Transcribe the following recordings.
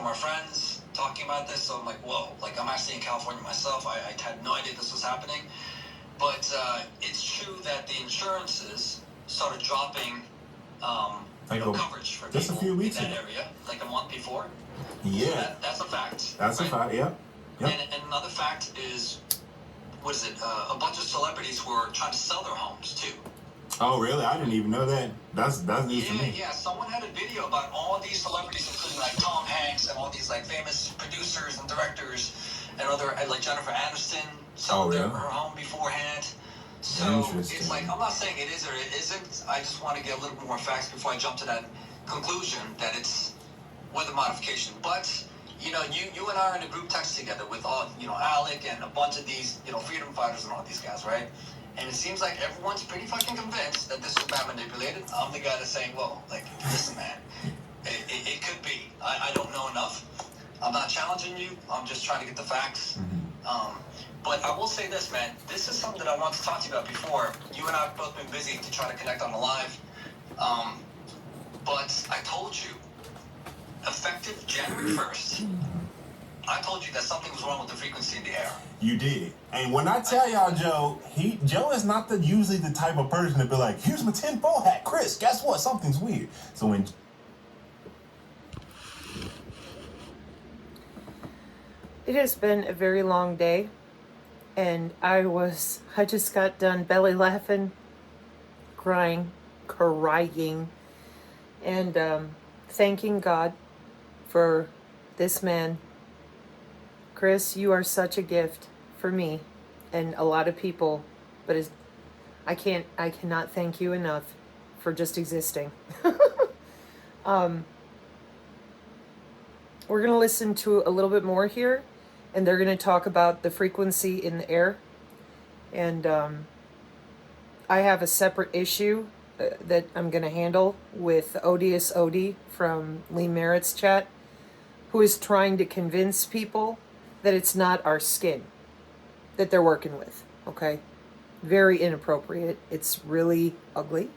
from our friends talking about this, so I'm like, whoa, like I'm actually in California myself. I had no idea this was happening. But it's true that the insurances started dropping coverage for just people a few weeks in that ago. area, like a month before. Yeah. So that's a fact. That's right? a fact, yeah. Yep. And another fact is, what is it? A bunch of celebrities were trying to sell their homes too. Oh, really? I didn't even know that. That's news to me. Yeah. Someone had a video about all these celebrities, including like Tom Hanks and all these like famous producers and directors and other, like Jennifer Aniston sold her home beforehand. So it's like, I'm not saying it is or it isn't. I just want to get a little bit more facts before I jump to that conclusion that it's weather modification. But you and I are in a group text together with all, Alec and a bunch of these, freedom fighters and all these guys, right? And it seems like everyone's pretty fucking convinced that this was man manipulated. I'm the guy that's saying, well, like, listen, man, it could be. I don't know enough. I'm not challenging you. I'm just trying to get the facts. Mm-hmm. But I will say this, man. This is something that I wanted to talk to you about before. You and I have both been busy to try to connect on the live. But I told you, effective January 1st, I told you that something was wrong with the frequency in the air. You did. And when I tell y'all, Joe is not usually the type of person to be like, here's my tinfoil hat, Chris, guess what? Something's weird. So when... It has been a very long day, and I just got done belly laughing, crying, and thanking God for this man. Chris, you are such a gift for me and a lot of people, but I cannot thank you enough for just existing. We're going to listen to a little bit more here, and they're going to talk about the frequency in the air. And I have a separate issue that I'm going to handle with Odious Odie from Lee Merritt's chat, who is trying to convince people that it's not our skin that they're working with, okay? Very inappropriate. It's really ugly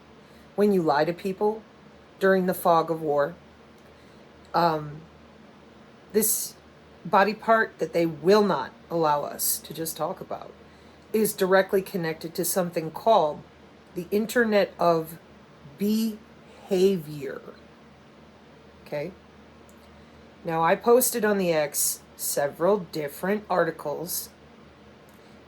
when you lie to people during the fog of war. This body part that they will not allow us to just talk about is directly connected to something called the Internet of Behavior, okay? Now, I posted on the X several different articles,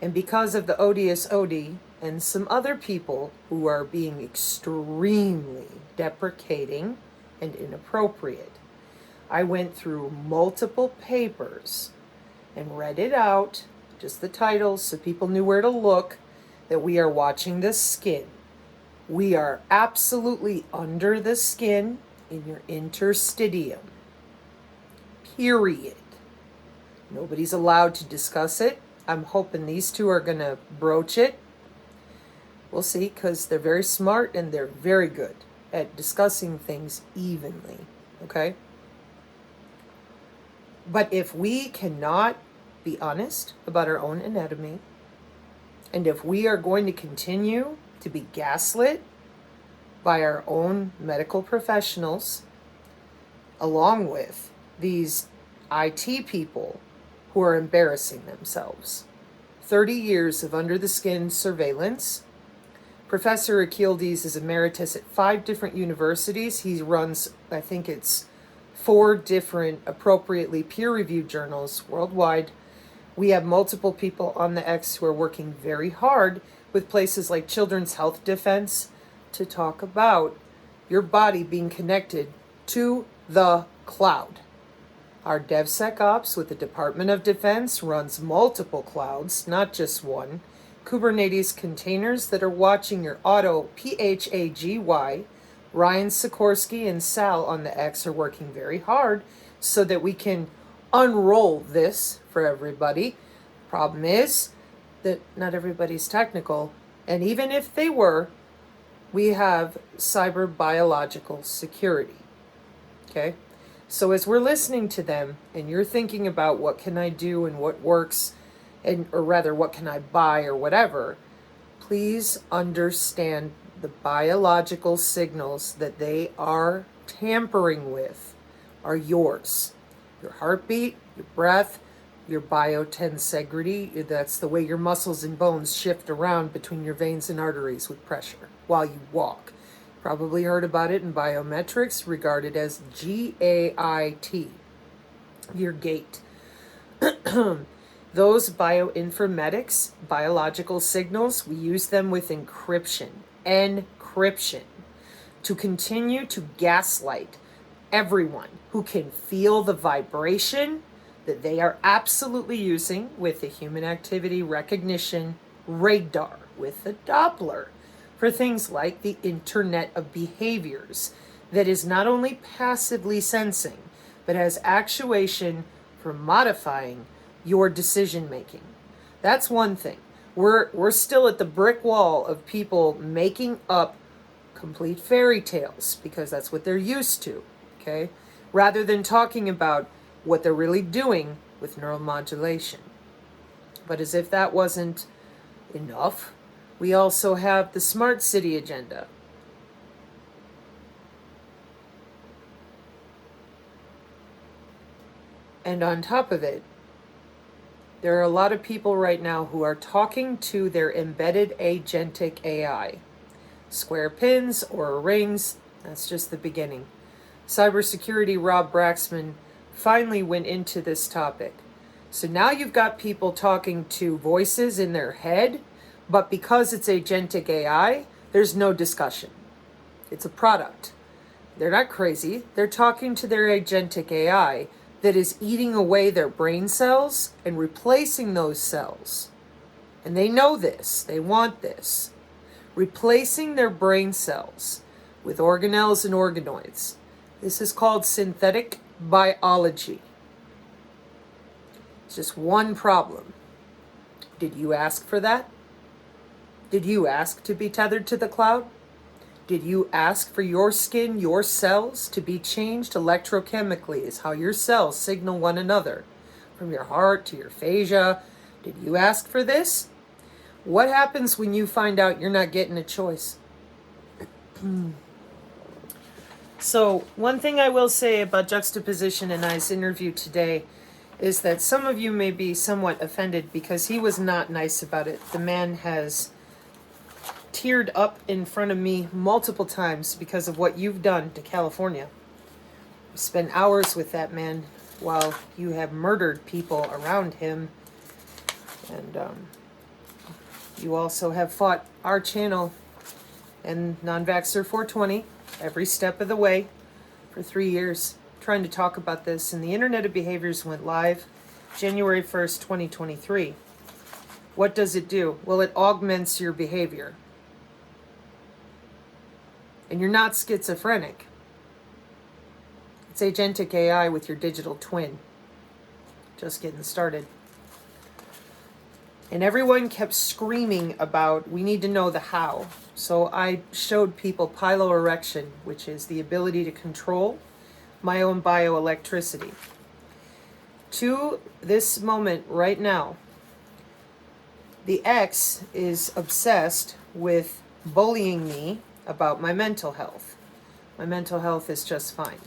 and because of the Odious Odie and some other people who are being extremely deprecating and inappropriate, I went through multiple papers and read it out, just the titles, so people knew where to look, that we are watching the skin. We are absolutely under the skin in your interstitium. Period. Nobody's allowed to discuss it. I'm hoping these two are going to broach it. We'll see, because they're very smart and they're very good at discussing things evenly. Okay? But if we cannot be honest about our own anatomy, and if we are going to continue to be gaslit by our own medical professionals, along with these IT people who are embarrassing themselves. 30 years of under-the-skin surveillance. Professor Akhildes is emeritus at 5 different universities. He runs, I think it's 4 different appropriately peer-reviewed journals worldwide. We have multiple people on the X who are working very hard with places like Children's Health Defense to talk about your body being connected to the cloud. Our DevSecOps with the Department of Defense runs multiple clouds, not just one. Kubernetes containers that are watching your auto PHAGY. Ryan Sikorsky and Sal on the X are working very hard so that we can unroll this for everybody. Problem is that not everybody's technical, and even if they were, we have cyber biological security. Okay? So as we're listening to them and you're thinking about what can I do and what works, or rather what can I buy or whatever, please understand the biological signals that they are tampering with are yours. Your heartbeat, your breath, your biotensegrity, that's the way your muscles and bones shift around between your veins and arteries with pressure while you walk. Probably heard about it in biometrics, regarded as GAIT, your gait. Those bioinformatics, biological signals, we use them with encryption, to continue to gaslight everyone who can feel the vibration that they are absolutely using with the human activity recognition radar, with the Doppler, for things like the Internet of Behaviors, that is not only passively sensing, but has actuation for modifying your decision making. That's one thing. We're still at the brick wall of people making up complete fairy tales because that's what they're used to, okay? Rather than talking about what they're really doing with neuromodulation. But as if that wasn't enough, we also have the smart city agenda. And on top of it, there are a lot of people right now who are talking to their embedded agentic AI. Square pins or rings, that's just the beginning. Cybersecurity Rob Braxman finally went into this topic. So now you've got people talking to voices in their head, but because it's agentic AI, there's no discussion. It's a product. They're not crazy. They're talking to their agentic AI that is eating away their brain cells and replacing those cells. And they know this. They want this. Replacing their brain cells with organelles and organoids. This is called synthetic biology. It's just one problem. Did you ask for that? Did you ask to be tethered to the cloud? Did you ask for your skin, your cells, to be changed electrochemically as how your cells signal one another, from your heart to your fascia? Did you ask for this? What happens when you find out you're not getting a choice? So, one thing I will say about Juxtaposition and I's interview today is that some of you may be somewhat offended because he was not nice about it. The man has teared up in front of me multiple times because of what you've done to California. We spent hours with that man while you have murdered people around him. And you also have fought our channel and Non-Vaxxer 420 every step of the way for 3 years trying to talk about this. And the Internet of Behaviors went live January 1st, 2023. What does it do? Well, it augments your behavior. And you're not schizophrenic. It's agentic AI with your digital twin. Just getting started. And everyone kept screaming about, we need to know the how. So I showed people piloerection, which is the ability to control my own bioelectricity. To this moment right now, the ex is obsessed with bullying me about my mental health. My mental health is just fine.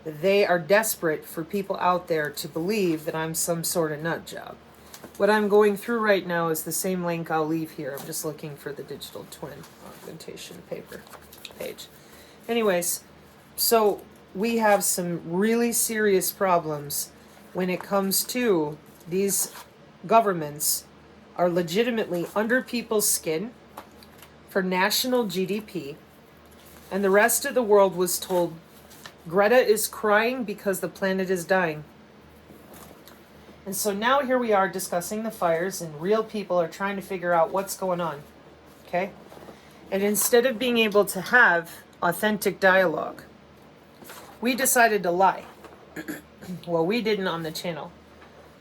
They are desperate for people out there to believe that I'm some sort of nut job. What I'm going through right now is the same link I'll leave here. I'm just looking for the digital twin augmentation paper page. Anyways, so we have some really serious problems when it comes to these governments are legitimately under people's skin for national GDP, and the rest of the world was told Greta is crying because the planet is dying. And so now here we are discussing the fires, and real people are trying to figure out what's going on, okay? And instead of being able to have authentic dialogue, we decided to lie. Well, we didn't on the channel.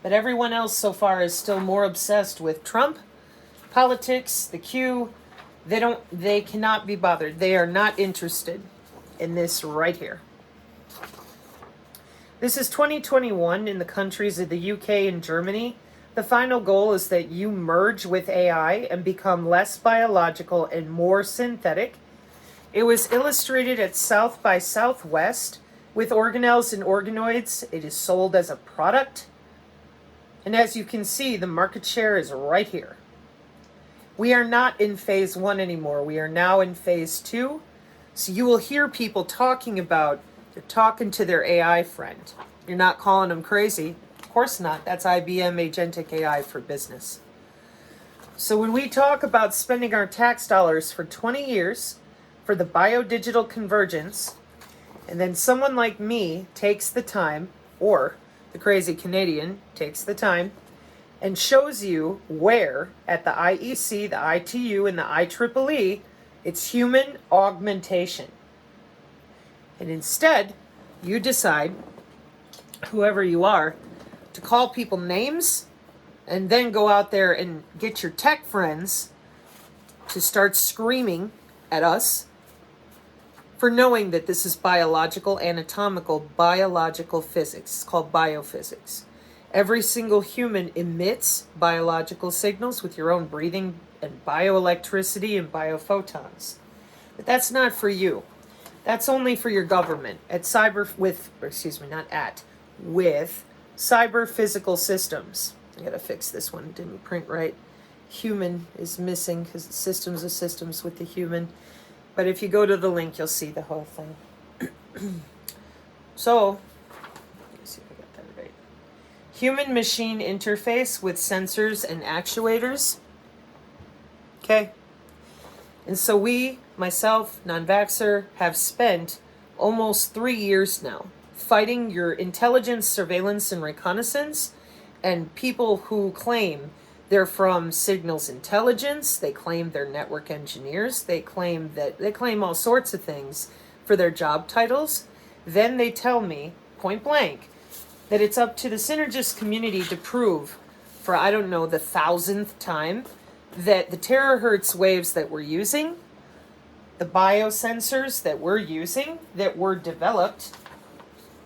But everyone else so far is still more obsessed with Trump, politics, the Q. They cannot be bothered. They are not interested in this right here. This is 2021 in the countries of the UK and Germany. The final goal is that you merge with AI and become less biological and more synthetic. It was illustrated at South by Southwest With organelles and organoids, it is sold as a product. And as you can see, the market share is right here. We are not in phase 1 anymore. We are now in phase 2. So you will hear people talking about, they're talking to their AI friend. You're not calling them crazy. Of course not. That's IBM Agentic AI for business. So when we talk about spending our tax dollars for 20 years for the biodigital convergence, and then someone like me takes the time, or the crazy Canadian takes the time, and shows you where at the IEC, the ITU, and the IEEE, it's human augmentation. And instead, you decide, whoever you are, to call people names and then go out there and get your tech friends to start screaming at us for knowing that this is biological, anatomical, biological physics. It's called biophysics. Every single human emits biological signals with your own breathing and bioelectricity and biophotons. But that's not for you. That's only for your government. With cyber physical systems. I gotta fix this one, didn't print right. Human is missing because systems of systems with the human. But if you go to the link, you'll see the whole thing. So, let me see if I got that right. Human-machine interface with sensors and actuators. Okay. And so we, myself, non-vaxxer, have spent almost 3 years now fighting your intelligence, surveillance, and reconnaissance, and people who claim they're from signals intelligence, they claim they're network engineers, they claim all sorts of things for their job titles. Then they tell me, point blank, that it's up to the synergist community to prove, for I don't know, the 1,000th time, that the terahertz waves that we're using, the biosensors that we're using, that were developed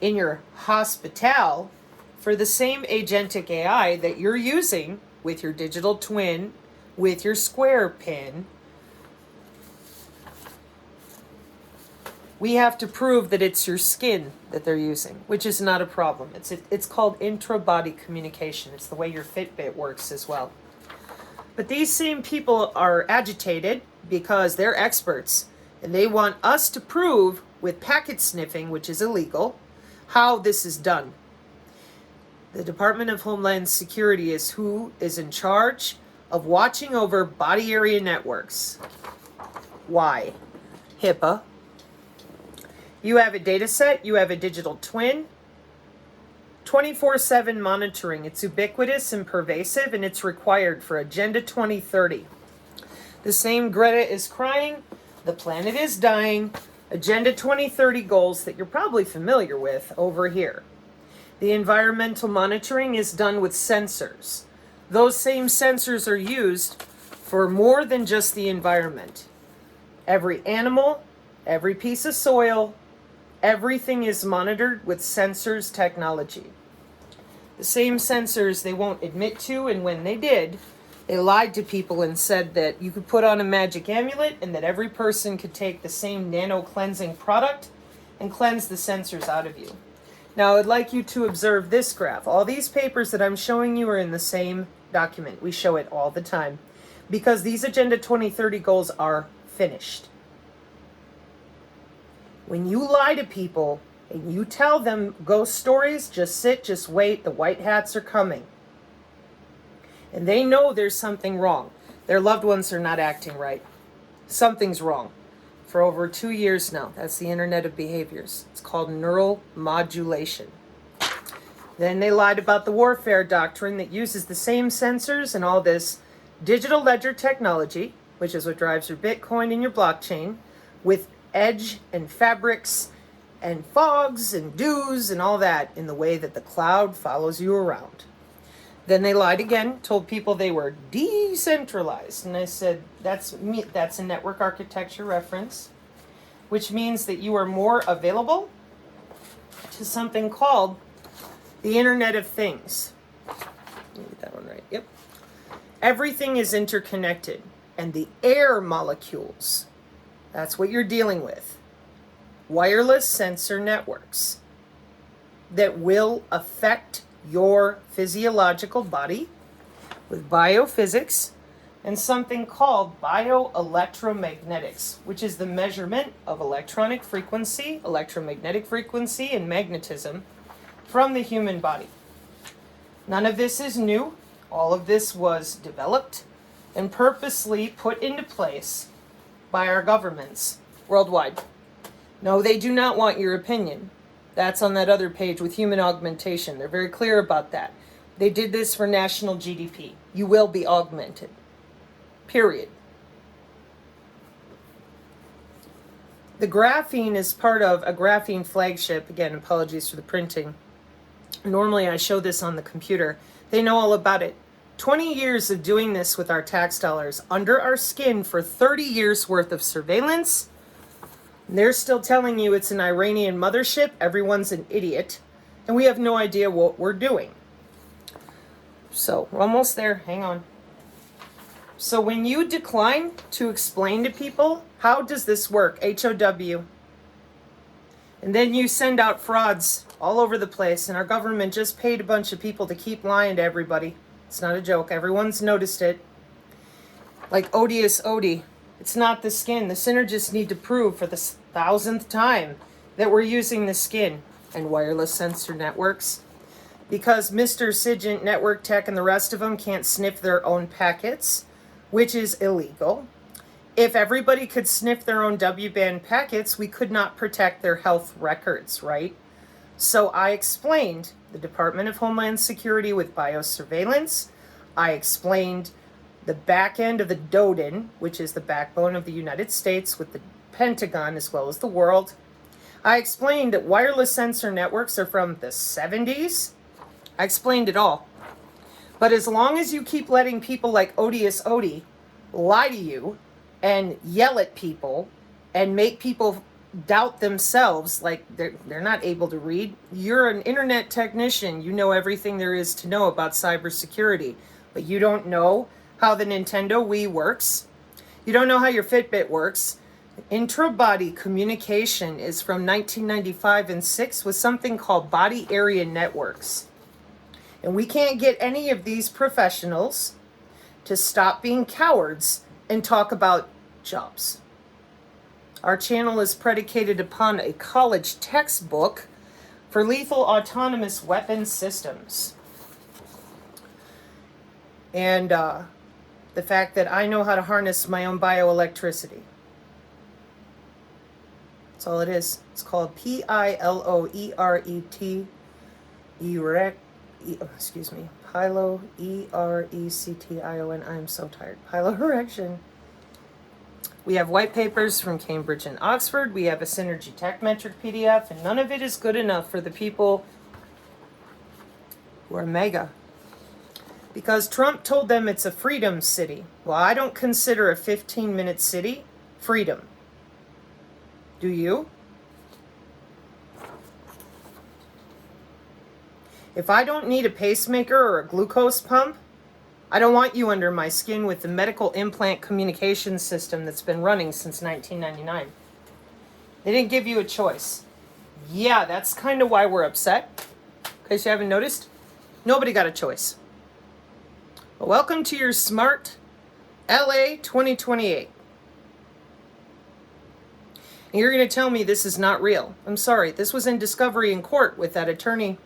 in your hospital for the same agentic AI that you're using with your digital twin, with your square pin, we have to prove that it's your skin that they're using, which is not a problem. It's called intra-body communication. It's the way your Fitbit works as well. But these same people are agitated because they're experts, and they want us to prove with packet sniffing, which is illegal, how this is done. The Department of Homeland Security is who is in charge of watching over body area networks. Why? HIPAA. You have a data set, you have a digital twin, 24/7 monitoring. It's ubiquitous and pervasive, and it's required for Agenda 2030. The same Greta is crying, the planet is dying, Agenda 2030 goals that you're probably familiar with over here. The environmental monitoring is done with sensors. Those same sensors are used for more than just the environment. Every animal, every piece of soil, everything is monitored with sensors technology. The same sensors they won't admit to, and when they did, they lied to people and said that you could put on a magic amulet and that every person could take the same nano cleansing product and cleanse the sensors out of you. Now, I'd like you to observe this graph. All these papers that I'm showing you are in the same document. We show it all the time because these Agenda 2030 goals are finished. When you lie to people and you tell them ghost stories, just sit, just wait, the white hats are coming. And they know there's something wrong. Their loved ones are not acting right. Something's wrong. For over 2 years now. That's the Internet of Behaviors. It's called neural modulation. Then they lied about the warfare doctrine that uses the same sensors and all this digital ledger technology, which is what drives your Bitcoin and your blockchain, with edge and fabrics and fogs and dews and all that in the way that the cloud follows you around. Then they lied again, told people they were decentralized. And I said, that's a network architecture reference, which means that you are more available to something called the Internet of Things. Let me get that one right. Yep. Everything is interconnected. And the air molecules, that's what you're dealing with wireless sensor networks that will affect your physiological body with biophysics and something called bioelectromagnetics, which is the measurement of electronic frequency, electromagnetic frequency, and magnetism from the human body. None of this is new. All of this was developed and purposely put into place by our governments worldwide. No, they do not want your opinion. That's on that other page with human augmentation. They're very clear about that. They did this for national GDP. You will be augmented. Period. The graphene is part of a graphene flagship. Again, apologies for the printing. Normally I show this on the computer. They know all about it. 20 years of doing this with our tax dollars under our skin for 30 years worth of surveillance. They're still telling you it's an Iranian mothership. Everyone's an idiot. And we have no idea what we're doing. So we're almost there. Hang on. So when you decline to explain to people, how does this work? HOW. And then you send out frauds all over the place. And our government just paid a bunch of people to keep lying to everybody. It's not a joke. Everyone's noticed it. Like odious Odie. It's not the skin. The synergists need to prove for the 1,000th time that we're using the skin and wireless sensor networks. Because Mr. Sigint, Network Tech, and the rest of them can't sniff their own packets, which is illegal. If everybody could sniff their own W-band packets, we could not protect their health records, right? So I explained the Department of Homeland Security with biosurveillance. I explained the back end of the DoDIN, which is the backbone of the United States, with the Pentagon as well as the world. I explained that wireless sensor networks are from the 70s. I explained it all. But as long as you keep letting people like Odious Odie lie to you and yell at people and make people doubt themselves, like they're not able to read. You're an internet technician. You know everything there is to know about cybersecurity, but you don't know how the Nintendo Wii works. You don't know how your Fitbit works. Intra-body communication is from 1995 and 6 with something called body area networks. And we can't get any of these professionals to stop being cowards and talk about jobs. Our channel is predicated upon a college textbook for lethal autonomous weapon systems. And the fact that I know how to harness my own bioelectricity. That's all it is. It's called PILOERET. Piloerectation. I'm so tired. Piloerection. We have white papers from Cambridge and Oxford. We have a Synergy Tech Metric PDF, and none of it is good enough for the people who are mega. Because Trump told them it's a freedom city. Well, I don't consider a 15-minute city freedom. Do you? If I don't need a pacemaker or a glucose pump, I don't want you under my skin with the medical implant communication system that's been running since 1999. They didn't give you a choice. Yeah, that's kind of why we're upset. In case you haven't noticed, nobody got a choice. Well, welcome to your smart LA 2028. And you're going to tell me this is not real. I'm sorry. This was in discovery in court with that attorney,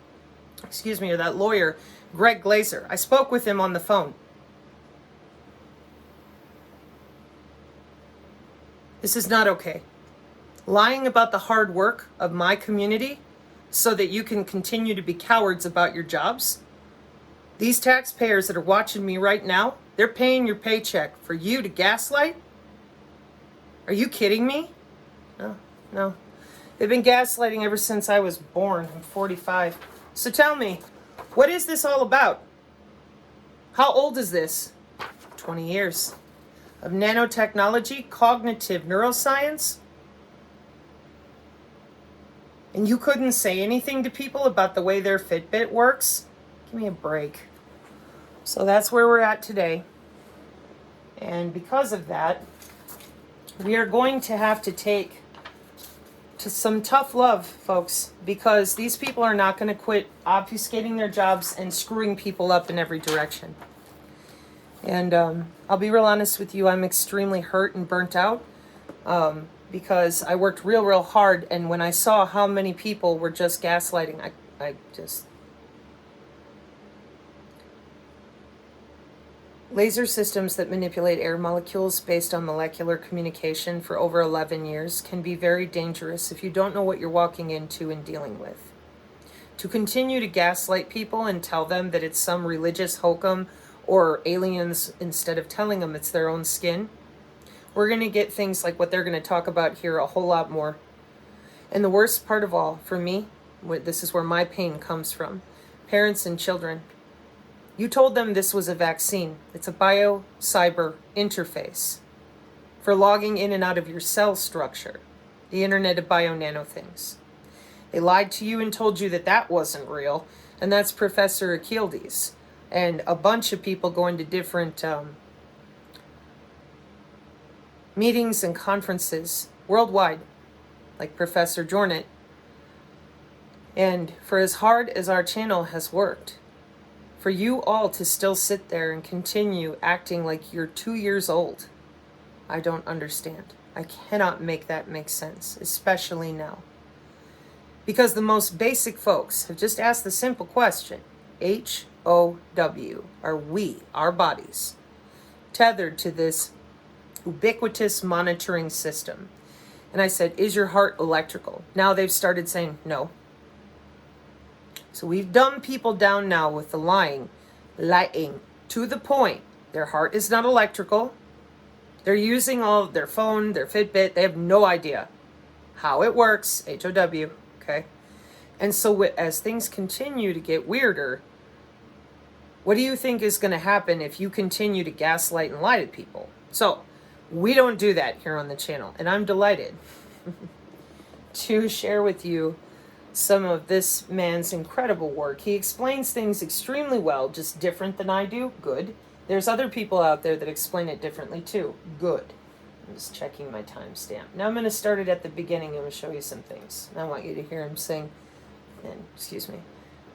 or that lawyer, Greg Glazer. I spoke with him on the phone. This is not okay. Lying about the hard work of my community so that you can continue to be cowards about your jobs. These taxpayers that are watching me right now, they're paying your paycheck for you to gaslight? Are you kidding me? No. They've been gaslighting ever since I was born. I'm 45. So tell me, what is this all about? How old is this? 20 years. Of nanotechnology, cognitive neuroscience? And you couldn't say anything to people about the way their Fitbit works? Give me a break. So that's where we're at today. And because of that, we are going to have to take to some tough love, folks, because these people are not going to quit obfuscating their jobs and screwing people up in every direction. And I'll be real honest with you, I'm extremely hurt and burnt out because I worked real hard, and when I saw how many people were just gaslighting, I just... Laser systems that manipulate air molecules based on molecular communication for over 11 years can be very dangerous if you don't know what you're walking into and dealing with. To continue to gaslight people and tell them that it's some religious hokum or aliens instead of telling them it's their own skin, we're going to get things like what they're going to talk about here a whole lot more. And the worst part of all, for me, this is where my pain comes from, parents and children. You told them this was a vaccine. It's a bio-cyber interface for logging in and out of your cell structure, the Internet of Bio-Nano Things. They lied to you and told you that that wasn't real, and that's Professor Achildes and a bunch of people going to different meetings and conferences worldwide, like Professor Jornet. And for as hard as our channel has worked, for you all to still sit there and continue acting like you're 2 years old, I don't understand. I cannot make that make sense, especially now. Because the most basic folks have just asked the simple question, H-O-W, are we, our bodies, tethered to this ubiquitous monitoring system? And I said, is your heart electrical? Now they've started saying no. So we've dumbed people down now with the lying to the point. Their heart is not electrical. They're using all of their phone, their Fitbit. They have no idea how it works. H-O-W, okay? And so as things continue to get weirder, what do you think is going to happen if you continue to gaslight and lie to people? So we don't do that here on the channel. And I'm delighted to share with you some of this man's incredible work. He explains things extremely well, just different than I do. Good. There's other people out there that explain it differently too. Good. I'm just checking my timestamp. Now I'm going to start it at the beginning and show you some things. I want you to hear him sing. And excuse me,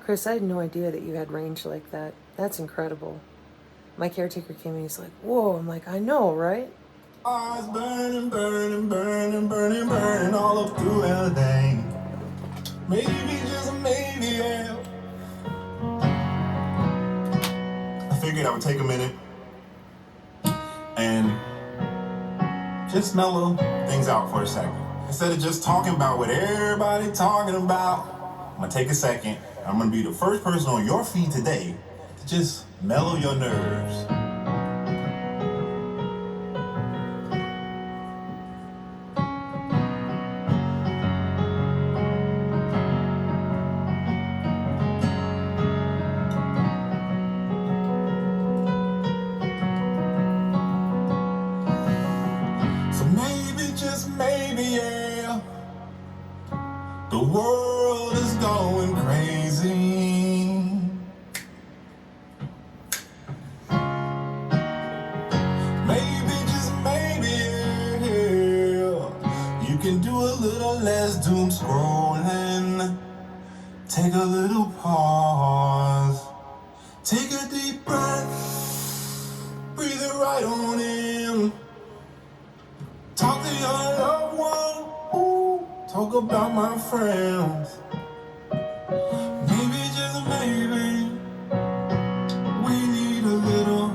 Chris, I had no idea that you had range like that. That's incredible. My caretaker came and he's like, whoa. I'm like, I know, right? Eyes burning, burning, burning, burning, burning all up through LA. Maybe, just maybe, yeah. I figured I would take a minute and just mellow things out for a second. Instead of just talking about what everybody talking about, I'm gonna take a second. I'm gonna be the first person on your feed today to just mellow your nerves. The world is going crazy. Maybe, just maybe, yeah, you can do a little less doom scrolling. Take a little pause. Take a deep breath. Breathe it right on in. Talk to your loved one. Talk about my friends. Maybe, just maybe, we need a little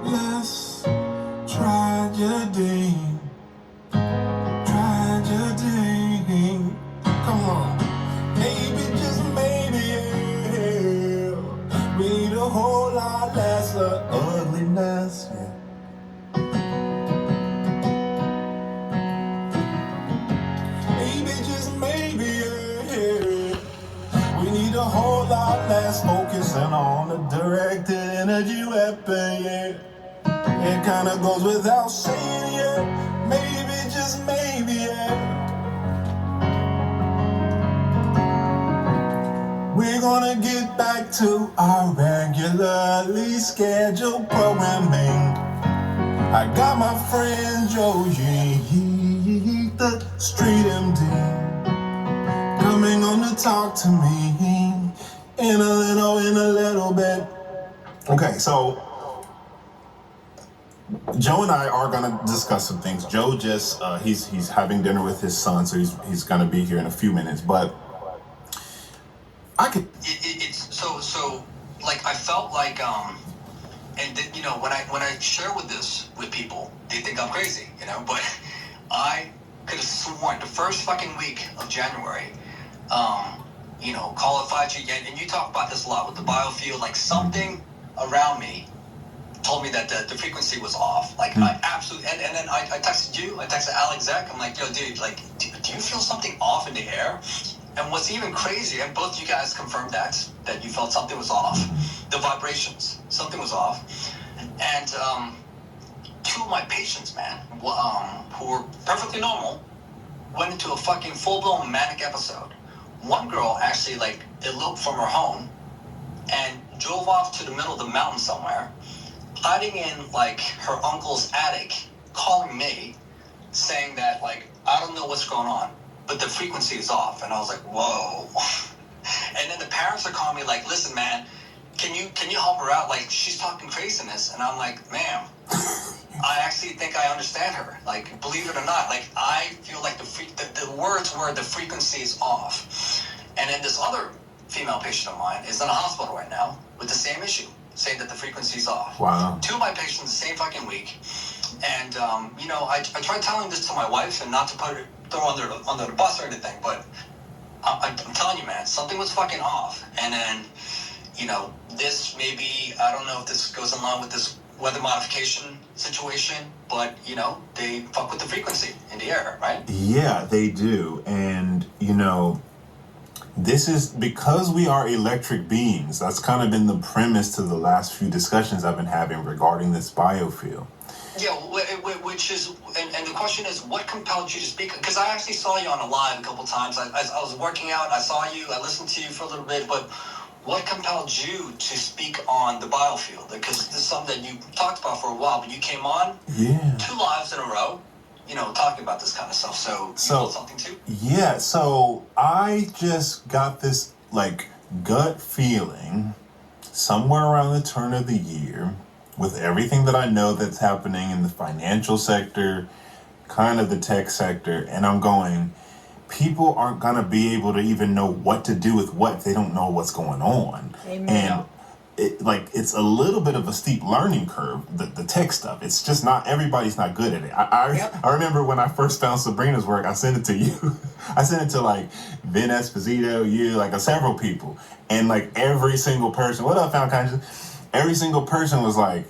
less tragedy. Tragedy. Come on. Maybe, just maybe, yeah, we need a whole lot less of ugliness. Yeah. A whole lot less focusing on the directed energy weapon, yeah. It kinda goes without saying, yeah. Maybe, just maybe, yeah. We're gonna get back to our regularly scheduled programming. I got my friend Joji the street MD, coming on to talk to me in a little bit. Okay, so Joe and I are gonna discuss some things. Joe just he's having dinner with his son, so he's gonna be here in a few minutes. But I could. It's so like I felt like and then, you know, when I share this with people, they think I'm crazy, you know. But I could have sworn the first fucking week of January, you know, call it 5G, and you talk about this a lot with the biofield, like something around me told me that the frequency was off. Like, I absolutely, and then I texted you, I texted Alex Zach, I'm like, yo, dude, like, do you feel something off in the air? And what's even crazier, and both you guys confirmed that you felt something was off, the vibrations, something was off. And two of my patients, man, who were perfectly normal, went into a fucking full-blown manic episode. One girl actually, like, eloped from her home and drove off to the middle of the mountain somewhere, hiding in, like, her uncle's attic, calling me, saying that, like, I don't know what's going on, but the frequency is off. And I was like, whoa. And then the parents are calling me, like, listen, man, can you help her out? Like, she's talking craziness. And I'm like, ma'am, I actually think I understand her. Like, believe it or not, like, I feel like the words were the frequency is off. And then this other female patient of mine is in a hospital right now with the same issue, saying that the frequency's off. Wow. Two of my patients the same fucking week. And, you know, I tried telling this to my wife and not to throw under the bus or anything, but I'm telling you, man, something was fucking off. And then, you know, this maybe, I don't know if this goes along with this weather modification situation, but, you know, they fuck with the frequency in the air, right? Yeah, they do. And, you know, this is because we are electric beings. That's kind of been the premise to the last few discussions I've been having regarding this biofield. Yeah, which is, and the question is, what compelled you to speak? Because I actually saw you on a live a couple times. I was working out, I saw you, I listened to you for a little bit, but what compelled you to speak on the biofield? Because this is something that you talked about for a while, but you came on 2 lives in a row, you know, talking about this kind of stuff. So you felt something too? Yeah, so I just got this, like, gut feeling somewhere around the turn of the year, with everything that I know that's happening in the financial sector, kind of the tech sector, and I'm going, people aren't going to be able to even know what to do with what if they don't know what's going on. Amen. And it's a little bit of a steep learning curve, the tech stuff. It's just not, everybody's not good at it. I remember when I first found Sabrina's work, I sent it to you. I sent it to, like, Vin Esposito, you, like, several people. And, like, every single person, what up, Found Conscious? Every single person was like,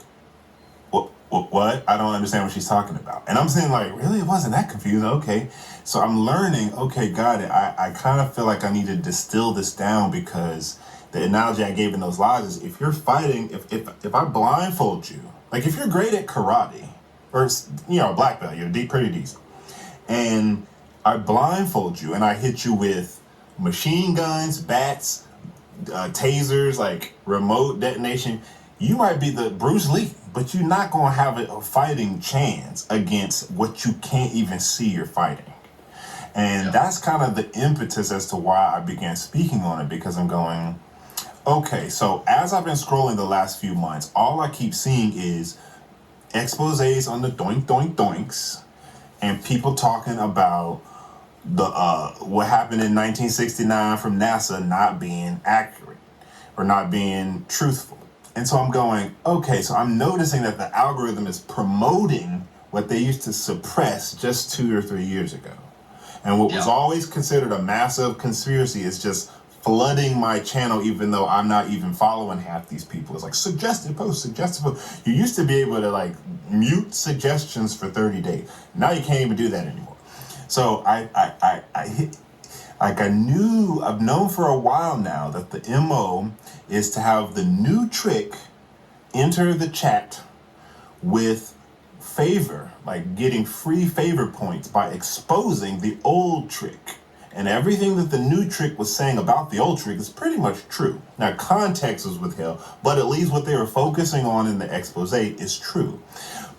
what? I don't understand what she's talking about. And I'm saying, like, really? It wasn't that confusing. Okay. So I'm learning, okay, got it. I kind of feel like I need to distill this down, because the analogy I gave in those lives is, if you're fighting, if I blindfold you, like, if you're great at karate, or, you know, black belt, you're pretty decent, and I blindfold you and I hit you with machine guns, bats, tasers, like remote detonation, you might be the Bruce Lee, but you're not going to have a fighting chance against what you can't even see you're fighting. And that's kind of the impetus as to why I began speaking on it, because I'm going, okay, so as I've been scrolling the last few months, all I keep seeing is exposés on the doink doink doinks, and people talking about the what happened in 1969 from NASA not being accurate or not being truthful. And so I'm going, okay, so I'm noticing that the algorithm is promoting what they used to suppress just 2 or 3 years ago. And what was always considered a massive conspiracy is just flooding my channel, even though I'm not even following half these people. It's like suggested post. You used to be able to, like, mute suggestions for 30 days. Now you can't even do that anymore. So I've known for a while now that the MO is to have the new trick enter the chat with favor, like getting free favor points by exposing the old trick. And everything that the new trick was saying about the old trick is pretty much true. Now, context was withheld, but at least what they were focusing on in the expose is true.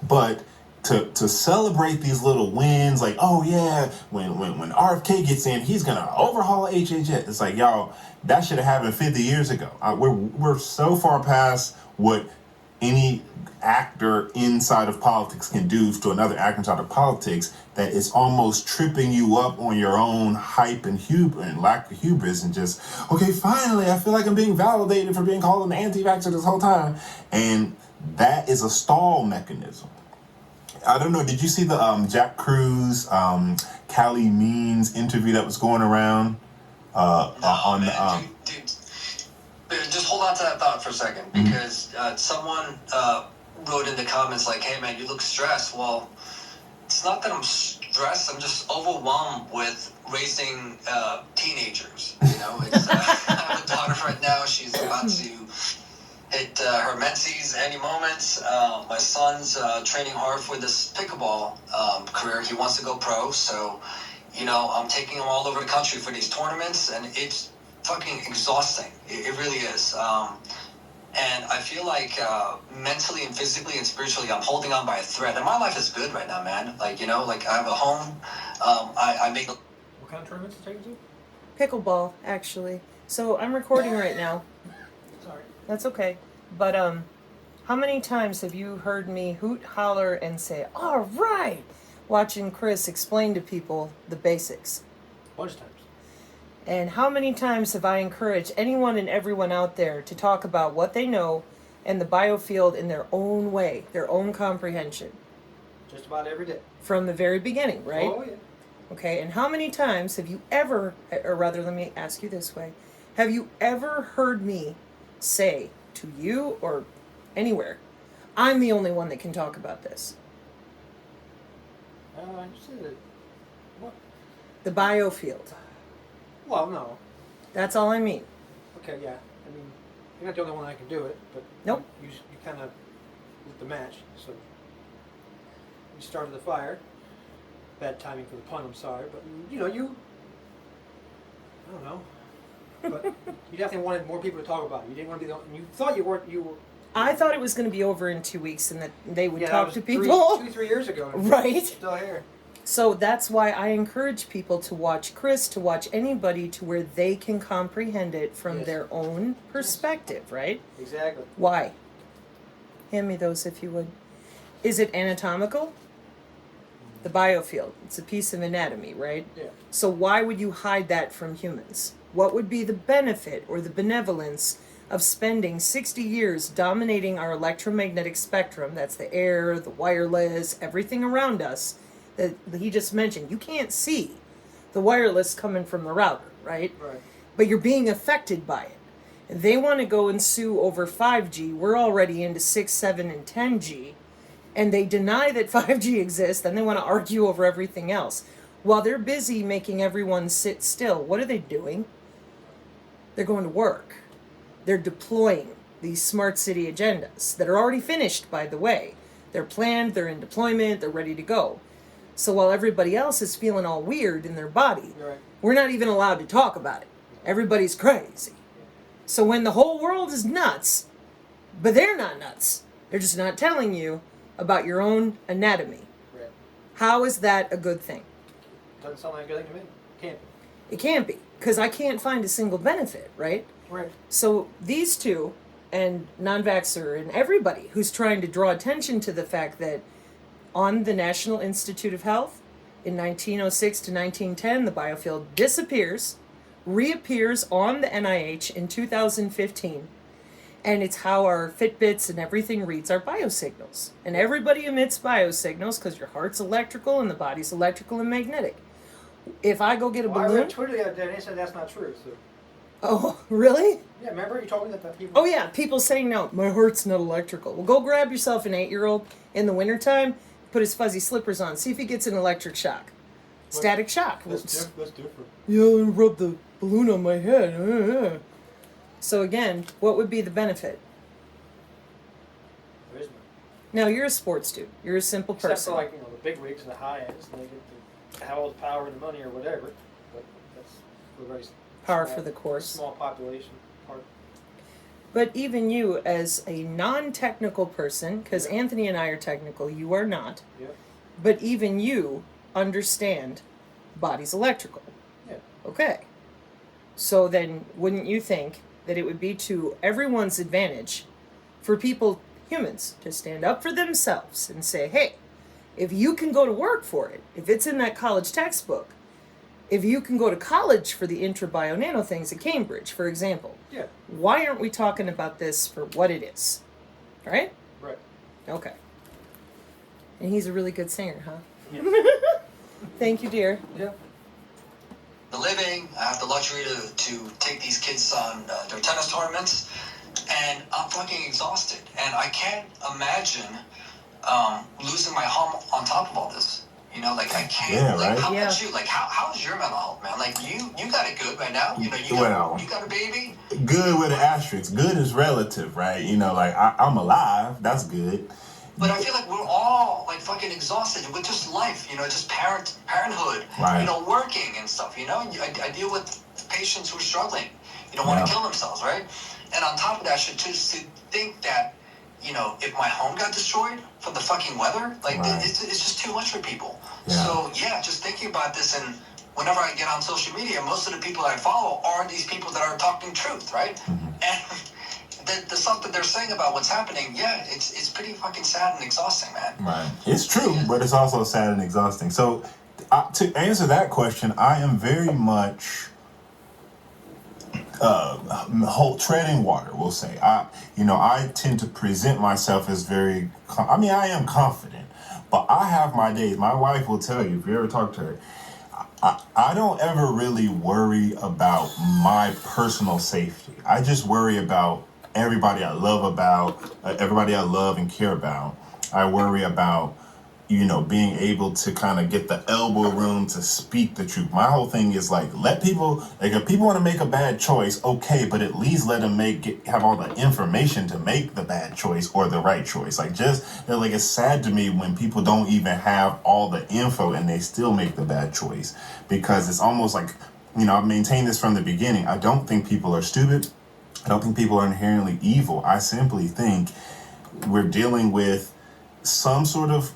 But to celebrate these little wins, like, oh yeah, when RFK gets in, he's gonna overhaul HHS. It's like, y'all, that should have happened 50 years ago. We're so far past what any actor inside of politics can do to another actor inside of politics that it's almost tripping you up on your own hype and lack of hubris, and just, okay, finally, I feel like I'm being validated for being called an anti-vaxxer this whole time. And that is a stall mechanism. I don't know. Did you see the Jack Cruz, Callie Means interview that was going around? Dude, just hold on to that thought for a second, because someone wrote in the comments like, "Hey man, you look stressed." Well, it's not that I'm stressed. I'm just overwhelmed with raising teenagers. You know, it's, I have a daughter right now. She's about to hit her menses any moment. My son's training hard for this pickleball career. He wants to go pro, so you know I'm taking him all over the country for these tournaments, and it's fucking exhausting. It really is. And I feel like mentally and physically and spiritually, I'm holding on by a thread. And my life is good right now, man. Like, you know, like I have a home. I make. What kind of tournaments are you taking to? Pickleball, actually. So I'm recording right now. Sorry. That's okay. But how many times have you heard me hoot, holler, and say, all right, watching Chris explain to people the basics? A bunch of times. And how many times have I encouraged anyone and everyone out there to talk about what they know and the biofield in their own way, their own comprehension? Just about every day. From the very beginning, right? Oh, yeah. Okay, and how many times have you ever, or rather, let me ask you this way, have you ever heard me say to you or anywhere, I'm the only one that can talk about this? You said it. What? The biofield. Well, no. That's all I mean. Okay, yeah. I mean, you're not the only one that can do it, but Nope. You kind of lit the match. So you started the fire. Bad timing for the pun. I'm sorry, but you know I don't know. But you definitely wanted more people to talk about it. You didn't want to be the only. You thought you were. I thought it was going to be over in 2 weeks and that they would Yeah, talk that to was people. 3 years ago. Right. Still here. So that's why I encourage people to watch Chris, to watch anybody to where they can comprehend it from Yes. their own perspective, right? Exactly. Why? Hand me those if you would. Is it anatomical? The biofield. It's a piece of anatomy, right? Yeah. So why would you hide that from humans? What would be the benefit or the benevolence of spending 60 years dominating our electromagnetic spectrum? That's the air, the wireless, everything around us that he just mentioned. You can't see the wireless coming from the router, right? Right. But you're being affected by it. They want to go and sue over 5G. We're already into 6, 7, and 10G. And they deny that 5G exists, and they want to argue over everything else. While they're busy making everyone sit still, what are they doing? They're going to work. They're deploying these smart city agendas that are already finished, by the way. They're planned, they're in deployment, they're ready to go. So while everybody else is feeling all weird in their body, Right. we're not even allowed to talk about it. Everybody's crazy. So when the whole world is nuts, but they're not nuts, they're just not telling you about your own anatomy. Right. How is that a good thing? Doesn't sound like a good thing to me. Can't be. It can't be, because I can't find a single benefit, right? Right. So these two, and non-vaxxer, and everybody who's trying to draw attention to the fact that on the National Institute of Health, in 1906 to 1910, the biofield disappears, reappears on the NIH in 2015, and it's how our Fitbits and everything reads our biosignals. And everybody emits biosignals because your heart's electrical and the body's electrical and magnetic. If I go get a Well, I balloon... read Twitter the other day and they said that's not true. So. Oh, really? Yeah, remember you told me that people... Oh yeah, people saying no, my heart's not electrical. Well, go grab yourself an 8-year-old in the wintertime, put his fuzzy slippers on, see if he gets an electric shock. Static shock. That's different. Yeah, rub the balloon on my head. So again, what would be the benefit? There is none. Now, you're a sports dude. You're a simple person. Except for like, the big wigs and the high ends, and they get to have all the power and the money or whatever. But that's for the very Power small, for the course. Small population part. But even you, as a non-technical person, because Yeah. Anthony and I are technical, you are not. Yep. But even you understand body's electrical. Yeah. Okay. So then, wouldn't you think that it would be to everyone's advantage for people, humans, to stand up for themselves and say, hey, if you can go to work for it, if it's in that college textbook, if you can go to college for the intrabio nano things at Cambridge, for example, Yeah. why aren't we talking about this for what it is? Right? Right. Okay. And he's a really good singer, huh? Yeah. Thank you, dear. Yeah. The living. I have the luxury to take these kids on their tennis tournaments, and I'm fucking exhausted. And I can't imagine losing my home on top of all this. You know, like I can't. Yeah, like, right? How Yeah. about you? Like, how's your mental health, man? Like, you got it good right now. You know, Well. you got a baby. Good with an asterisk. Good is relative, right? You know, like I'm alive. That's good. But I feel like we're all like fucking exhausted with just life, you know, just parenthood, Right. you know, working and stuff, you know. I deal with patients who are struggling, you know, want to kill themselves, right? And on top of that, to think that, you know, if my home got destroyed from the fucking weather, like Right. it's just too much for people. Yeah. So yeah, just thinking about this, and whenever I get on social media, most of the people that I follow are these people that are talking truth, right? And the stuff that they're saying about what's happening, yeah, it's pretty fucking sad and exhausting, man. Right. It's true, but it's also sad and exhausting. So, to answer that question, I am very much treading water. We'll say. I tend to present myself as very. I am confident, but I have my days. My wife will tell you if you ever talk to her. I don't ever really worry about my personal safety. I just worry about everybody I love and care about. I worry about, being able to kind of get the elbow room to speak the truth. My whole thing is like, let people, like if people want to make a bad choice, okay, but at least let them have all the information to make the bad choice or the right choice. It's sad to me when people don't even have all the info and they still make the bad choice, because it's almost like, I've maintained this from the beginning. I don't think people are stupid. I don't think people are inherently evil. I simply think we're dealing with some sort of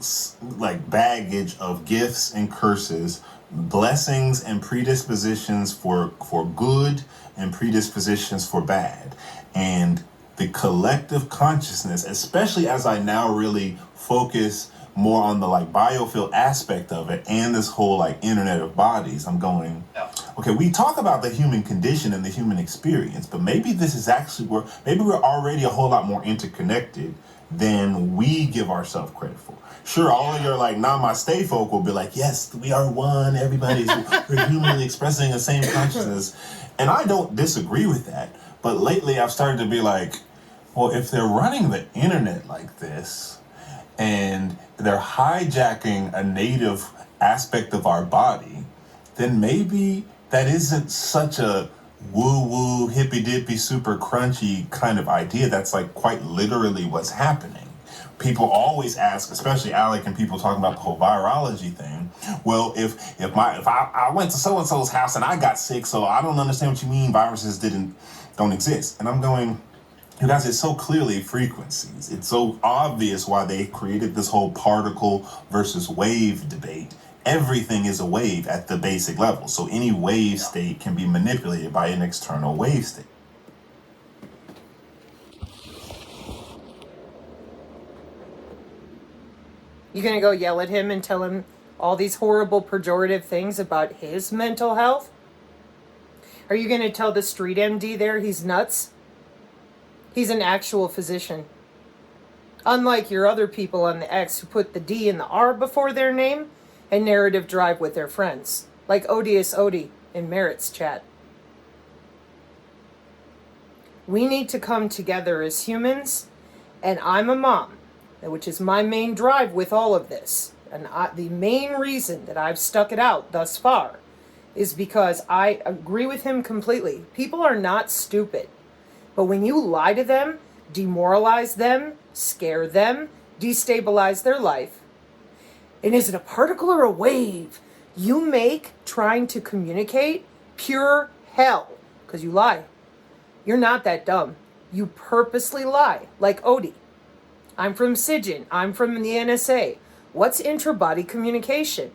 like baggage of gifts and curses, blessings and predispositions for good and predispositions for bad. And the collective consciousness, especially as I now really focus more on the like biofield aspect of it and this whole like internet of bodies, I'm going, okay, we talk about the human condition and the human experience, but maybe this is actually maybe we're already a whole lot more interconnected than we give ourselves credit for. Sure, all of your like namaste folk will be like, yes, we are one, we're humanly expressing the same consciousness. And I don't disagree with that. But lately I've started to be like, well, if they're running the internet like this and they're hijacking a native aspect of our body, then maybe that isn't such a woo-woo, hippy-dippy, super crunchy kind of idea. That's like quite literally what's happening. People always ask, especially Alec and people talking about the whole virology thing. Well, if I went to so-and-so's house and I got sick, so I don't understand what you mean viruses don't exist. And I'm going, you guys, it's so clearly frequencies. It's so obvious why they created this whole particle versus wave debate. Everything is a wave at the basic level. So any wave state can be manipulated by an external wave state. You gonna go yell at him and tell him all these horrible pejorative things about his mental health? Are you gonna tell the street MD there he's nuts? He's an actual physician. Unlike your other people on the X who put the D and the R before their name and narrative drive with their friends, like Odious Odie in Merritt's chat. We need to come together as humans, and I'm a mom, which is my main drive with all of this. And the main reason that I've stuck it out thus far is because I agree with him completely. People are not stupid. But when you lie to them, demoralize them, scare them, destabilize their life, and is it a particle or a wave? You make trying to communicate pure hell because you lie. You're not that dumb. You purposely lie, like Odie. I'm from SIGIN. I'm from the NSA. What's intra-body communication?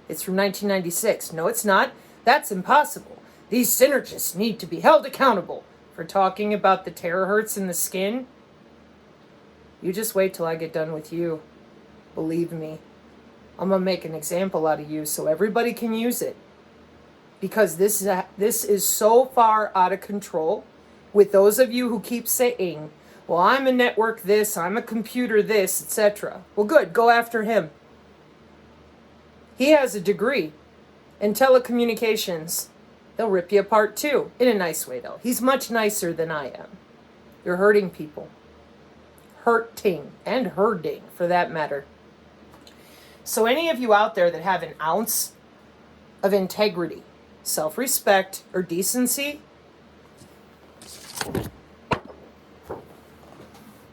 It's from 1996. No, it's not. That's impossible. These synergists need to be held accountable for talking about the terahertz in the skin. You just wait till I get done with you. Believe me. I'm going to make an example out of you so everybody can use it. Because this is so far out of control with those of you who keep saying, well, I'm a network this, I'm a computer this, etc. Well, good. Go after him. He has a degree in telecommunications. They'll rip you apart too. In a nice way, though. He's much nicer than I am. You're hurting people. Hurting and herding, for that matter. So any of you out there that have an ounce of integrity, self-respect, or decency,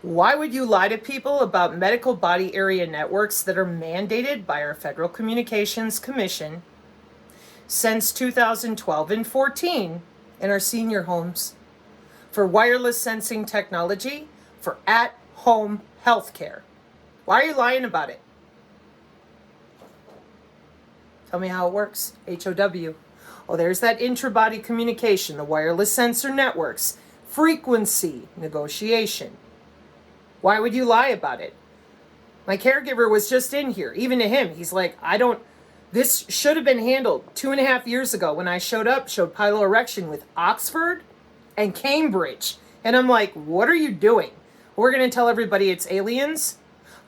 why would you lie to people about medical body area networks that are mandated by our Federal Communications Commission since 2012 and 14 in our senior homes for wireless sensing technology for at-home healthcare? Why are you lying about it? Tell me how it works. HOW. Oh, there's that intra-body communication, the wireless sensor networks, frequency negotiation. Why would you lie about it? My caregiver was just in here. Even to him, he's like, this should have been handled 2.5 years ago when I showed piloerection with Oxford and Cambridge. And I'm like, what are you doing? We're going to tell everybody it's aliens,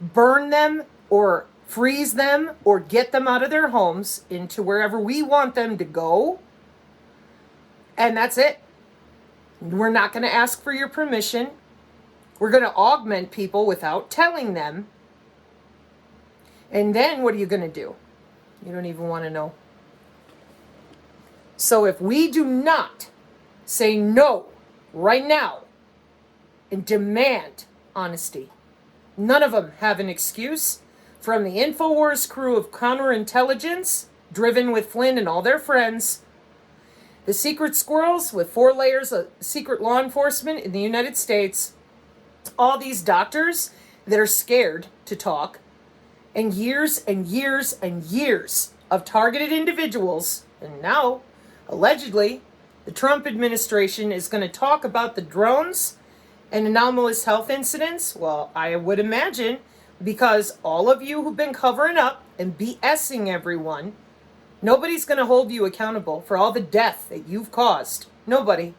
burn them or freeze them or get them out of their homes into wherever we want them to go. And that's it. We're not going to ask for your permission. We're going to augment people without telling them. And then what are you going to do? You don't even want to know. So if we do not say no right now and demand honesty, none of them have an excuse. From the InfoWars crew of counterintelligence, driven with Flynn and all their friends, the secret squirrels with 4 layers of secret law enforcement in the United States, all these doctors that are scared to talk, and years and years and years of targeted individuals. And now, allegedly, the Trump administration is going to talk about the drones and anomalous health incidents. Well, I would imagine because all of you who've been covering up and BSing everyone, nobody's going to hold you accountable for all the death that you've caused. Nobody.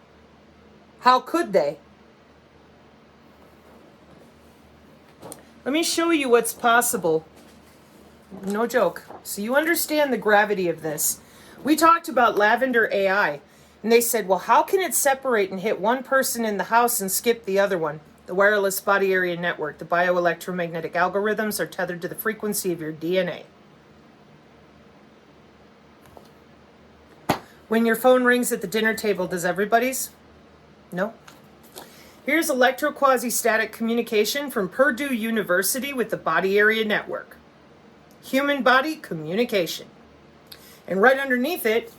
How could they? Let me show you what's possible. No joke. So you understand the gravity of this. We talked about Lavender AI, and they said, well, how can it separate and hit one person in the house and skip the other one? The wireless body area network, the bioelectromagnetic algorithms are tethered to the frequency of your DNA. When your phone rings at the dinner table, does everybody's? No. Here's electro-quasi-static communication from Purdue University with the body area network. Human body communication. And right underneath it,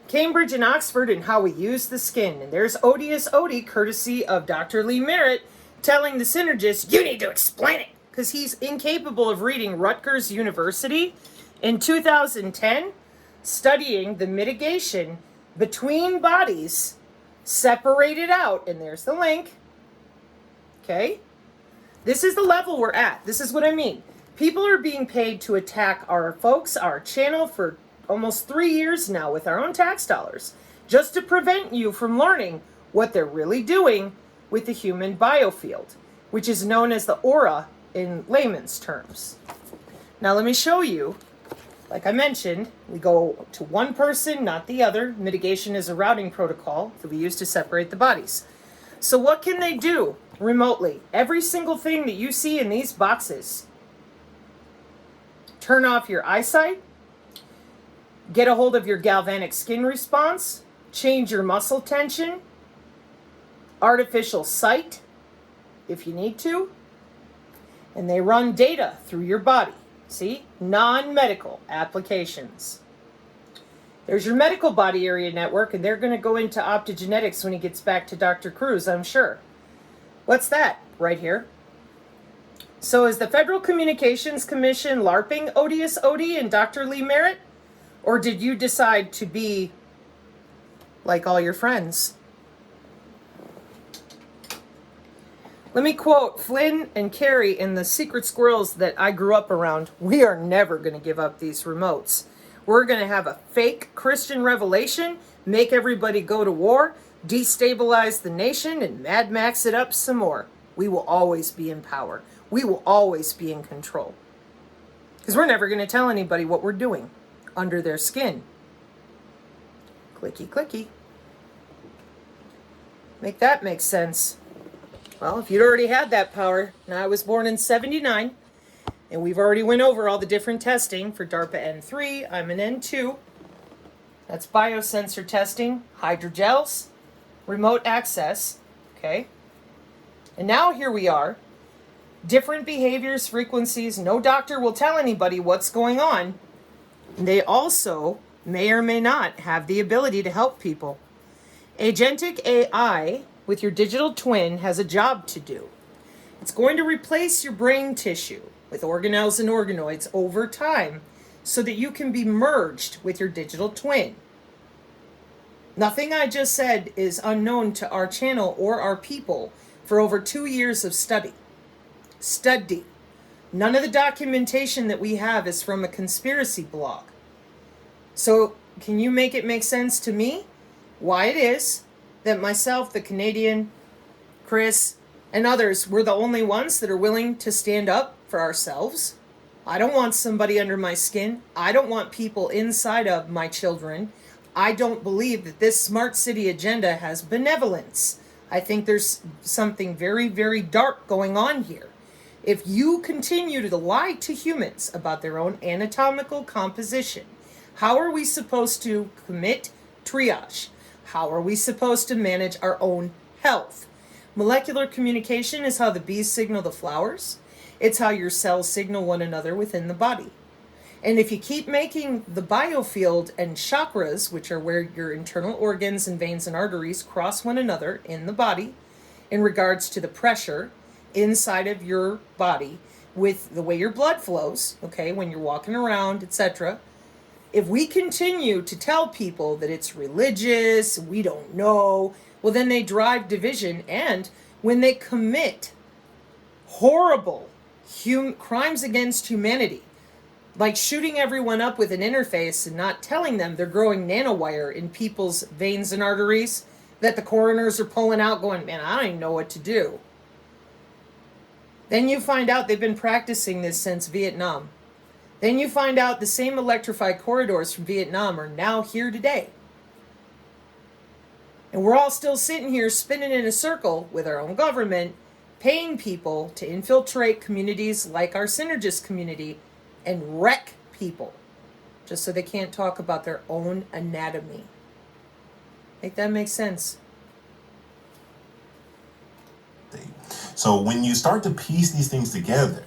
Cambridge and Oxford and how we use the skin. And there's Odious Odie, courtesy of Dr. Lee Merritt, telling the synergist, you need to explain it. Because he's incapable of reading Rutgers University in 2010, studying the mitigation between bodies separated out. And there's the link. Okay? This is the level we're at. This is what I mean. People are being paid to attack our folks, our channel for almost 3 years now with our own tax dollars, just to prevent you from learning what they're really doing with the human biofield, which is known as the aura in layman's terms. Now let me show you, like I mentioned, we go to one person, not the other. Mitigation is a routing protocol that we use to separate the bodies. So what can they do remotely? Every single thing that you see in these boxes. Turn off your eyesight, get a hold of your galvanic skin response, change your muscle tension, artificial sight, if you need to, and they run data through your body. See? Non-medical applications. There's your medical body area network, and they're going to go into optogenetics when he gets back to Dr. Cruz, I'm sure. What's that? Right here. So is the Federal Communications Commission LARPing Odious Odie and Dr. Lee Merritt? Or did you decide to be like all your friends? Let me quote Flynn and Carrie in the Secret Squirrels that I grew up around. We are never going to give up these remotes. We're going to have a fake Christian revelation, make everybody go to war, destabilize the nation, and Mad Max it up some more. We will always be in power. We will always be in control. Because we're never going to tell anybody what we're doing under their skin. Clicky, clicky. Make that make sense. Well, if you'd already had that power, now I was born in 79, and we've already went over all the different testing for DARPA N3. I'm an N2. That's biosensor testing, hydrogels, remote access, okay? And now here we are, different behaviors, frequencies. No doctor will tell anybody what's going on. They also may or may not have the ability to help people. Agentic AI with your digital twin has a job to do. It's going to replace your brain tissue with organelles and organoids over time so that you can be merged with your digital twin. Nothing I just said is unknown to our channel or our people for over 2 years of study. None of the documentation that we have is from a conspiracy blog. So can you make it make sense to me why it is that myself, the Canadian, Chris, and others, we're the only ones that are willing to stand up for ourselves? I don't want somebody under my skin. I don't want people inside of my children. I don't believe that this smart city agenda has benevolence. I think there's something very, very dark going on here. If you continue to lie to humans about their own anatomical composition, how are we supposed to commit triage? How are we supposed to manage our own health? Molecular communication is how the bees signal the flowers. It's how your cells signal one another within the body. And if you keep making the biofield and chakras, which are where your internal organs and veins and arteries cross one another in the body, in regards to the pressure inside of your body with the way your blood flows, okay, when you're walking around, etc., if we continue to tell people that it's religious, we don't know, well, then they drive division. And when they commit horrible crimes against humanity, like shooting everyone up with an interface and not telling them they're growing nanowire in people's veins and arteries that the coroners are pulling out going, man, I don't even know what to do. Then you find out they've been practicing this since Vietnam. Then you find out the same electrified corridors from Vietnam are now here today. And we're all still sitting here spinning in a circle with our own government, paying people to infiltrate communities like our synergist community and wreck people just so they can't talk about their own anatomy. Make that make sense? So when you start to piece these things together,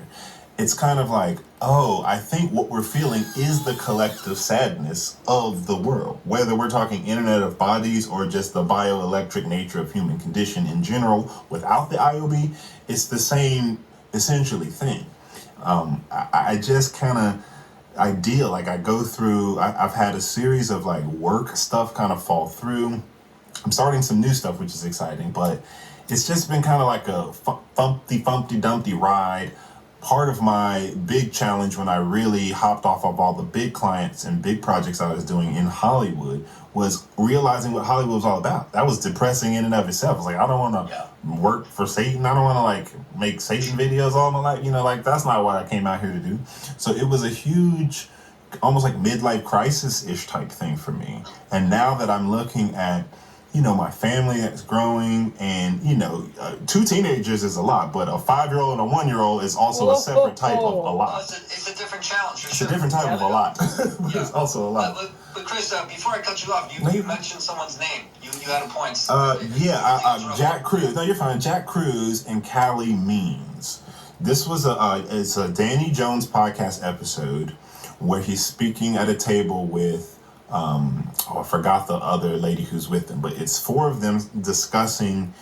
it's kind of like, oh, I think what we're feeling is the collective sadness of the world. Whether we're talking Internet of Bodies or just the bioelectric nature of human condition in general, without the IOB, it's the same essentially thing. I just kind of ideal, like I go through, I've had a series of like work stuff kind of fall through. I'm starting some new stuff, which is exciting, but it's just been kind of like a Fumpty Dumpty ride. Part of my big challenge when I really hopped off of all the big clients and big projects I was doing in Hollywood was realizing what Hollywood was all about. That was depressing in and of itself. I was like, I don't want to work for Satan. I don't want to like make Satan videos all my life. You know, like that's not what I came out here to do. So it was a huge, almost like midlife crisis-ish type thing for me. And now that I'm looking at, you know, my family that's growing and, you know, 2 teenagers is a lot, but a 5-year-old and a 1-year-old is also a separate type of a lot. It's a different challenge. It's a different type of a lot, but it's also a lot. But Chris, before I cut you off, you mentioned someone's name. You had a point. Jack Cruz. No, you're fine. Jack Cruz and Callie Means. This was it's a Danny Jones podcast episode where he's speaking at a table with I forgot the other lady who's with them, but it's four of them discussing,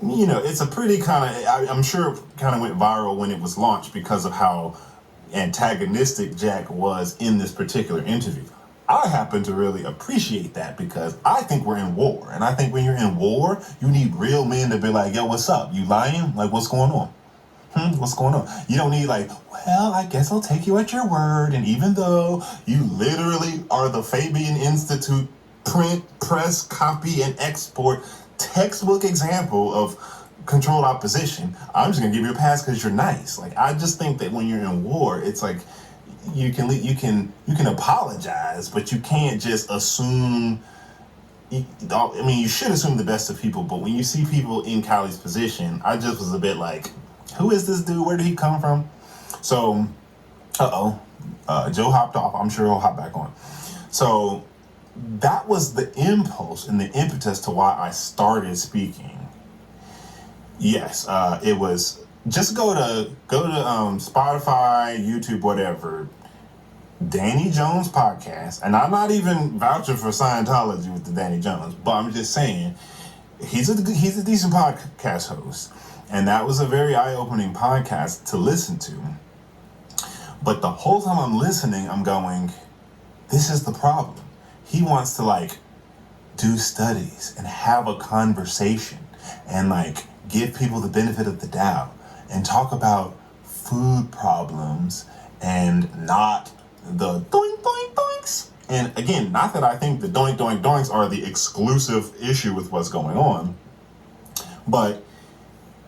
it's a pretty I'm sure it kind of went viral when it was launched because of how antagonistic Jack was in this particular interview. I happen to really appreciate that because I think we're in war. And I think when you're in war, you need real men to be like, yo, what's up? You lying? Like, what's going on? What's going on? You don't need like, well, I guess I'll take you at your word. And even though you literally are the Fabian Institute print, press, copy, and export textbook example of controlled opposition, I'm just gonna give you a pass because you're nice. Like, I just think that when you're in war, it's like you can apologize, but you can't just assume. I mean, you should assume the best of people, but when you see people in Callie's position, I just was a bit like, who is this dude? Where did he come from? So, Joe hopped off. I'm sure he'll hop back on. So that was the impulse and the impetus to why I started speaking. Yes, it was just go to Spotify, YouTube, whatever. Danny Jones podcast, and I'm not even vouching for Scientology with the Danny Jones, but I'm just saying he's a decent podcast host, and that was a very eye-opening podcast to listen to. But the whole time I'm listening, I'm going, this is the problem. He wants to do studies and have a conversation and give people the benefit of the doubt and talk about food problems and not the doink doink doinks. And again, not that I think the doink doink doinks are the exclusive issue with what's going on, but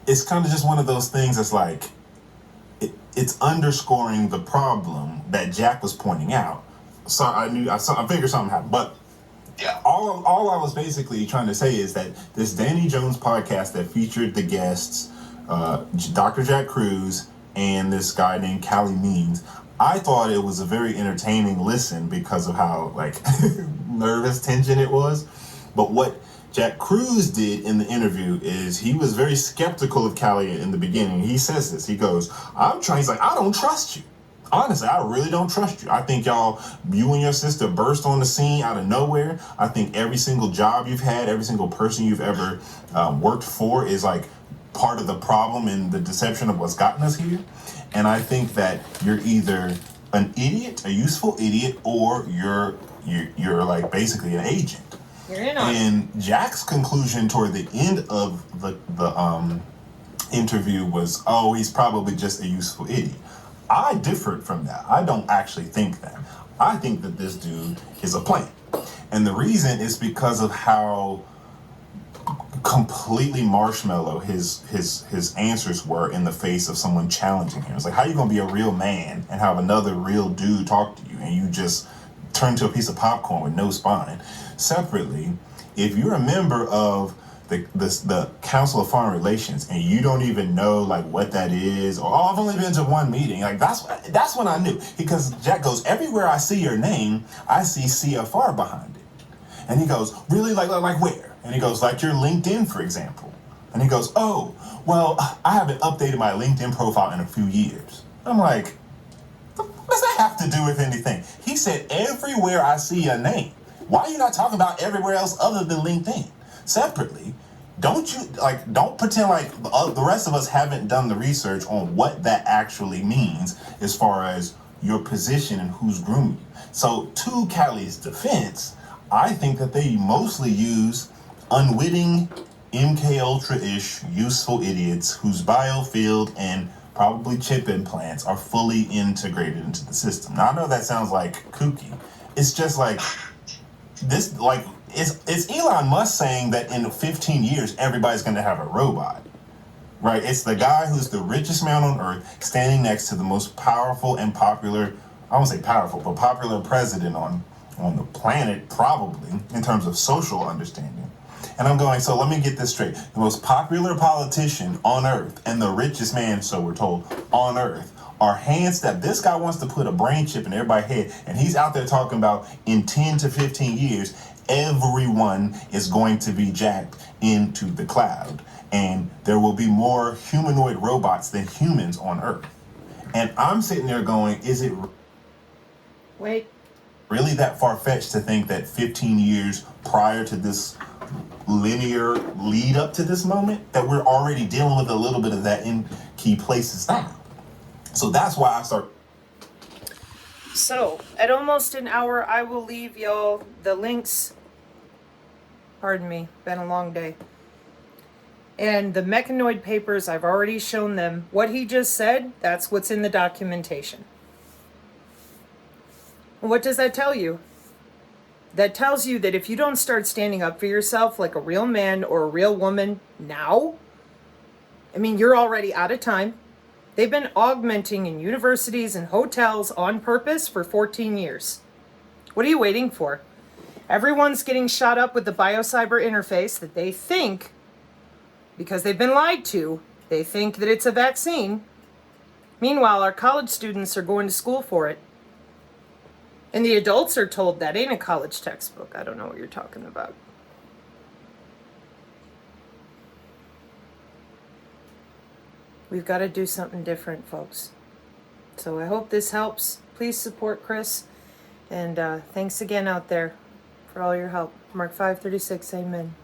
it's kind of just one of those things that's it's underscoring the problem that Jack was pointing out. So I figured something happened, but yeah. All I was basically trying to say is that this Danny Jones podcast that featured the guests, Dr. Jack Cruz and this guy named Callie Means, I thought it was a very entertaining listen because of how nervous tension it was. But what Jack Cruz did in the interview is he was very skeptical of Callie in the beginning. He says this. He goes, he's like, I don't trust you. Honestly, I really don't trust you. I think you and your sister burst on the scene out of nowhere. I think every single job you've had, every single person you've ever worked for is part of the problem and the deception of what's gotten us here. And I think that you're either an idiot, a useful idiot, or you're basically an agent. You're in on it. And Jack's conclusion toward the end of the interview was, he's probably just a useful idiot. I differed from that. I don't actually think that. I think that this dude is a plant. And the reason is because of how completely marshmallow his answers were in the face of someone challenging him. It's like, how are you going to be a real man and have another real dude talk to you and you just turn to a piece of popcorn with no spine? Separately, if you're a member of the Council of Foreign Relations and you don't even know what that is, or I've only been to one meeting, that's when I knew, because Jack goes, everywhere I see your name I see CFR behind it. And he goes, really? Like where? And he goes, your LinkedIn, for example. And he goes, oh, well, I haven't updated my LinkedIn profile in a few years. I'm like, what does that have to do with anything? He said, everywhere I see your name. Why are you not talking about everywhere else other than LinkedIn? Separately, don't pretend the rest of us haven't done the research on what that actually means as far as your position and who's grooming you. So to Callie's defense, I think that they mostly use unwitting MK Ultra-ish useful idiots whose biofield and probably chip implants are fully integrated into the system. Now I know that sounds kooky. It's just this it's Elon Musk saying that in 15 years everybody's going to have a robot, right? It's the guy who's the richest man on earth standing next to the most powerful and popular, I won't say powerful, but popular president on the planet, probably in terms of social understanding. And I'm going, so let me get this straight. The most popular politician on earth and the richest man, so we're told, on earth are hand-stepped. This guy wants to put a brain chip in everybody's head, and he's out there talking about in 10 to 15 years, everyone is going to be jacked into the cloud, and there will be more humanoid robots than humans on Earth. And I'm sitting there going, is it... Wait. Really that far-fetched to think that 15 years prior to this linear lead up to this moment, that we're already dealing with a little bit of that in key places now. So that's why I start. So, at almost an hour, I will leave y'all the links. Pardon me, been a long day. And the mechanoid papers, I've already shown them. What he just said, that's what's in the documentation. What does that tell you? That tells you that if you don't start standing up for yourself like a real man or a real woman now, I mean, you're already out of time. They've been augmenting in universities and hotels on purpose for 14 years. What are you waiting for? Everyone's getting shot up with the biocyber interface that they think, because they've been lied to, they think that it's a vaccine. Meanwhile, our college students are going to school for it. And the adults are told that ain't a college textbook. I don't know what you're talking about. We've got to do something different, folks. So I hope this helps. Please support Chris. And thanks again out there for all your help. Mark 5:36, amen.